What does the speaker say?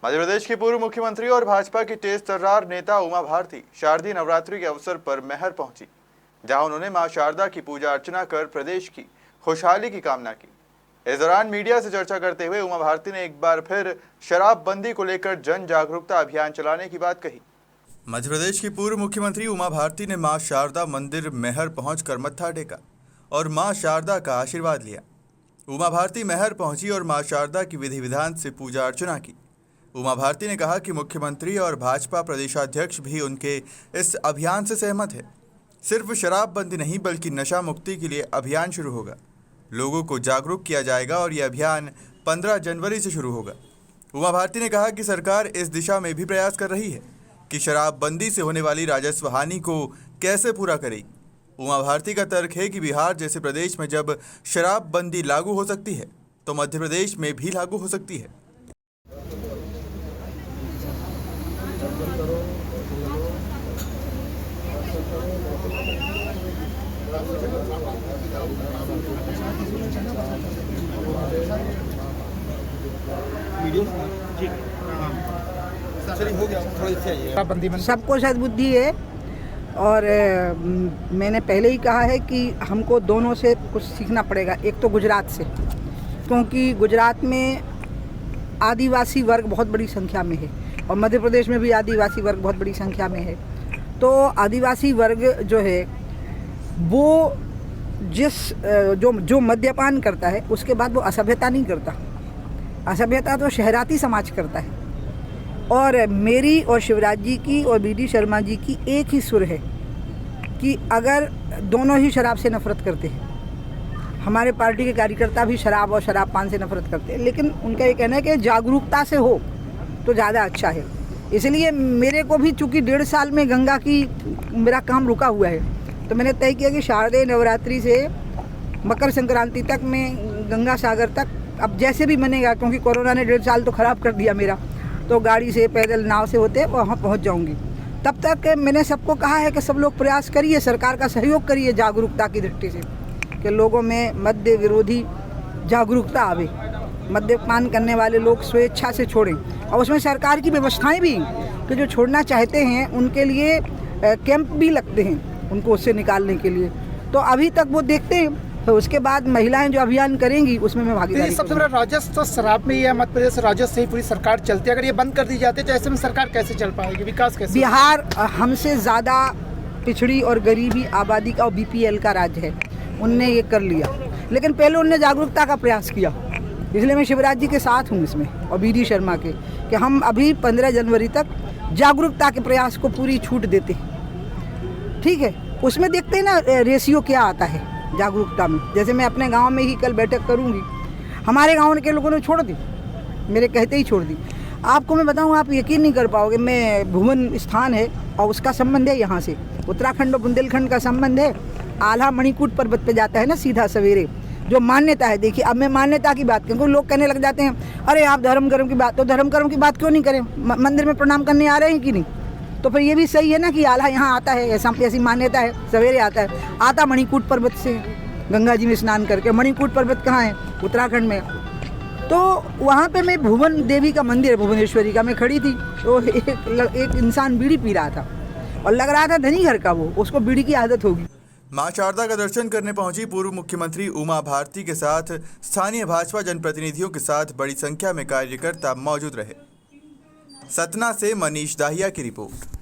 मध्य प्रदेश की पूर्व मुख्यमंत्री और भाजपा की तेज तर्रार नेता उमा भारती शारदीय नवरात्रि के अवसर पर मैहर पहुंची, जहां उन्होंने मां शारदा की पूजा अर्चना कर प्रदेश की खुशहाली की कामना की। इस दौरान मीडिया से चर्चा करते हुए उमा भारती ने एक बार फिर शराबबंदी को लेकर जन जागरूकता अभियान चलाने की बात कही। मध्य प्रदेश की पूर्व मुख्यमंत्री उमा भारती ने मां शारदा मंदिर मैहर पहुंचकर मत्था टेका और मां शारदा का आशीर्वाद लिया। उमा भारती मैहर पहुंची और मां शारदा की विधि विधान से पूजा अर्चना की। उमा भारती ने कहा कि मुख्यमंत्री और भाजपा प्रदेशाध्यक्ष भी उनके इस अभियान से सहमत है। सिर्फ शराबबंदी नहीं बल्कि नशा मुक्ति के लिए अभियान शुरू होगा। लोगों को जागरूक किया जाएगा और ये अभियान 15 जनवरी से शुरू होगा। उमा भारती ने कहा कि सरकार इस दिशा में भी प्रयास कर रही है कि शराबबंदी से होने वाली राजस्व हानि को कैसे पूरा करेगी। उमा भारती का तर्क है कि बिहार जैसे प्रदेश में जब शराबबंदी लागू हो सकती है तो मध्य प्रदेश में भी लागू हो सकती है। सबको सद्बुद्धि है और मैंने पहले ही कहा है कि हमको दोनों से कुछ सीखना पड़ेगा। एक तो गुजरात से, क्योंकि गुजरात में आदिवासी वर्ग बहुत बड़ी संख्या में है और मध्य प्रदेश में भी आदिवासी वर्ग बहुत बड़ी संख्या में है। तो आदिवासी वर्ग जो है वो जो मद्यपान करता है उसके बाद वो असभ्यता नहीं करता। असभ्यता तो शहराती समाज करता है। और मेरी और शिवराज जी की और बीडी शर्मा जी की एक ही सुर है कि अगर दोनों ही शराब से नफरत करते हैं, हमारे पार्टी के कार्यकर्ता भी शराब और शराब पान से नफरत करते हैं, लेकिन उनका ये कहना है कि जागरूकता से हो तो ज़्यादा अच्छा है। इसलिए मेरे को भी चूँकि 1.5 साल में गंगा की मेरा काम रुका हुआ है, तो मैंने तय किया कि शारदीय नवरात्रि से मकर संक्रांति तक में गंगा सागर तक अब जैसे भी बनेगा, क्योंकि कोरोना ने 1.5 साल तो ख़राब कर दिया मेरा, तो गाड़ी से पैदल नाव से होते वहाँ पहुँच जाऊँगी। तब तक मैंने सबको कहा है कि सब लोग प्रयास करिए, सरकार का सहयोग करिए जागरूकता की दृष्टि से, कि लोगों में मद्य विरोधी जागरूकता आवे, मद्यपान करने वाले लोग स्वेच्छा से छोड़ें। और उसमें सरकार की व्यवस्थाएं भी कि जो छोड़ना चाहते हैं उनके लिए कैंप भी लगते हैं उनको उससे निकालने के लिए। तो अभी तक वो देखते हैं, तो उसके बाद महिलाएं जो अभियान करेंगी उसमें मैं भागीदारी। सबसे बड़ा राजस्व तो शराब में ही है। मध्य प्रदेश राजस्व से ही पूरी सरकार चलती है। अगर ये बंद कर दी जाती है तो ऐसे में सरकार कैसे चल पाएगी, विकास कैसे? बिहार हमसे ज़्यादा पिछड़ी और गरीबी आबादी का और BPL का राज्य है। उनने ये कर लिया, लेकिन पहले उनने जागरूकता का प्रयास किया। इसलिए मैं शिवराज जी के साथ हूँ इसमें और बीडी शर्मा के, कि हम अभी 15 जनवरी तक जागरूकता के प्रयास को पूरी छूट देते हैं। ठीक है, उसमें देखते हैं ना रेशियो क्या आता है जागरूकता में। जैसे मैं अपने गांव में ही कल बैठक करूंगी, हमारे गांव के लोगों ने छोड़ दी, मेरे कहते ही छोड़ दी। आपको मैं बताऊं, आप यकीन नहीं कर पाओगे, मैं भुवन स्थान है और उसका संबंध है यहाँ से उत्तराखंड और बुंदेलखंड का संबंध है। आल्हा मणिकूट पर्वत पे जाता है ना सीधा सवेरे, जो मान्यता है। देखिए, अब मैं मान्यता की बात करूँ, लोग कहने लग जाते हैं अरे आप धर्म कर्म की बात, तो धर्म कर्म की बात क्यों नहीं करें? मंदिर में प्रणाम करने आ रहे हैं कि नहीं? तो फिर ये भी सही है ना कि आल्हा यहाँ आता है, ऐसी मान्यता है, सवेरे आता है। आता मणिकूट पर्वत से गंगा जी में स्नान करके। मणिकूट पर्वत कहाँ है? उत्तराखंड में। तो वहाँ पे मैं भुवन देवी का मंदिर है, भुवनेश्वरी का, मैं खड़ी थी, तो एक इंसान बीड़ी पी रहा था और लग रहा था धनी घर का, वो उसको बीड़ी की आदत होगी। मां शारदा का दर्शन करने पहुंची पूर्व मुख्यमंत्री उमा भारती के साथ स्थानीय भाजपा जनप्रतिनिधियों के साथ बड़ी संख्या में कार्यकर्ता मौजूद रहे। सतना से मनीष दाहिया की रिपोर्ट।